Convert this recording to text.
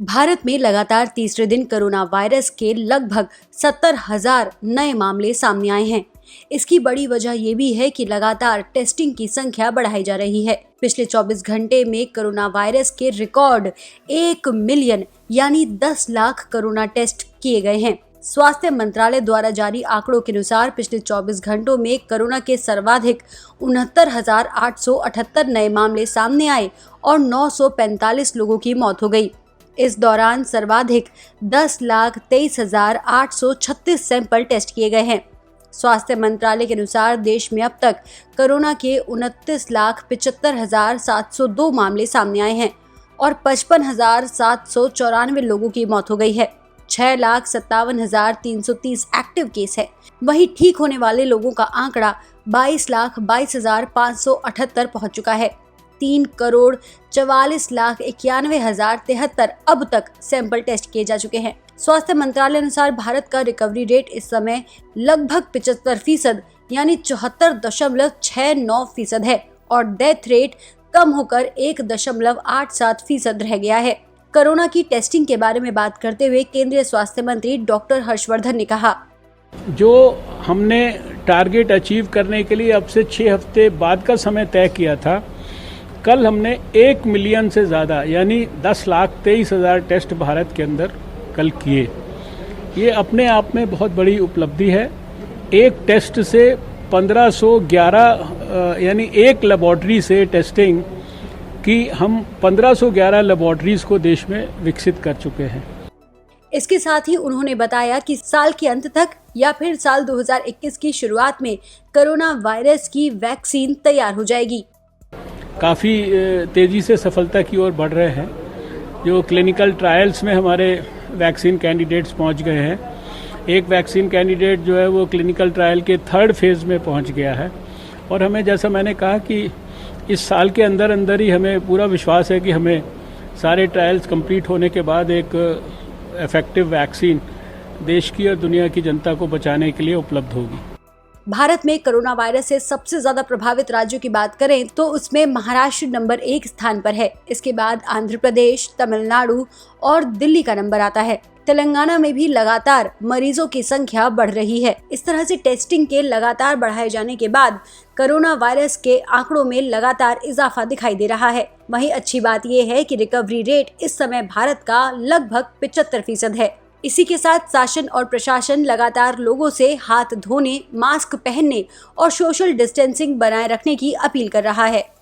भारत में लगातार तीसरे दिन कोरोना वायरस के लगभग 70,000 नए मामले सामने आए हैं। इसकी बड़ी वजह ये भी है कि लगातार टेस्टिंग की संख्या बढ़ाई जा रही है। पिछले 24 घंटे में कोरोना वायरस के रिकॉर्ड 1 मिलियन यानी 10 लाख कोरोना टेस्ट किए गए हैं। स्वास्थ्य मंत्रालय द्वारा जारी आंकड़ों के अनुसार पिछले 24 घंटों में कोरोना के सर्वाधिक 69,878 नए मामले सामने आए और 945 लोगों की मौत हो गई। इस दौरान सर्वाधिक 10,23,836 सैंपल टेस्ट किए गए हैं। स्वास्थ्य मंत्रालय के अनुसार देश में अब तक कोरोना के 29,75,702 मामले सामने आए हैं और 55,794 लोगों की मौत हो गई है। 6,57,330 एक्टिव केस है। वहीं ठीक होने वाले लोगों का आंकड़ा 22,22,578 पहुंच चुका है। 3,44,91,073 अब तक सैंपल टेस्ट किए जा चुके हैं। स्वास्थ्य मंत्रालय अनुसार भारत का रिकवरी रेट इस समय लगभग 75% यानी 74.69% है और डेथ रेट कम होकर 1.87% रह गया है। कोरोना की टेस्टिंग के बारे में बात करते हुए केंद्रीय स्वास्थ्य मंत्री डॉक्टर हर्षवर्धन ने कहा, जो हमने टारगेट अचीव करने के लिए अब से 6 हफ्ते बाद का समय तय किया था, कल हमने 1 मिलियन से ज़्यादा यानी 10,23,000 टेस्ट भारत के अंदर कल किए। ये अपने आप में बहुत बड़ी उपलब्धि है। एक टेस्ट से 1511 यानी एक लेबॉर्ट्री से टेस्टिंग की हम 1511 लेबॉर्ट्रीज को देश में विकसित कर चुके हैं। इसके साथ ही उन्होंने बताया कि साल के अंत तक या फिर साल 2021 की शुरुआत में कोरोना वायरस की वैक्सीन तैयार हो जाएगी। काफ़ी तेज़ी से सफलता की ओर बढ़ रहे हैं। जो क्लिनिकल ट्रायल्स में हमारे वैक्सीन कैंडिडेट्स पहुंच गए हैं। एक वैक्सीन कैंडिडेट जो है वो क्लिनिकल ट्रायल के 3rd फेज़ में पहुंच गया है और हमें, जैसा मैंने कहा, कि इस साल के अंदर ही हमें पूरा विश्वास है कि हमें सारे ट्रायल्स कंप्लीट होने के बाद एक इफेक्टिव वैक्सीन देश की और दुनिया की जनता को बचाने के लिए उपलब्ध होगी। भारत में कोरोना वायरस से सबसे ज्यादा प्रभावित राज्यों की बात करें तो उसमें महाराष्ट्र नंबर 1 स्थान पर है। इसके बाद आंध्र प्रदेश, तमिलनाडु और दिल्ली का नंबर आता है। तेलंगाना में भी लगातार मरीजों की संख्या बढ़ रही है। इस तरह से टेस्टिंग के लगातार बढ़ाए जाने के बाद कोरोना वायरस के आंकड़ों में लगातार इजाफा दिखाई दे रहा है। वहीं अच्छी बात यह है कि रिकवरी रेट इस समय भारत का लगभग 75% है। इसी के साथ शासन और प्रशासन लगातार लोगों से हाथ धोने, मास्क पहनने और सोशल डिस्टेंसिंग बनाए रखने की अपील कर रहा है।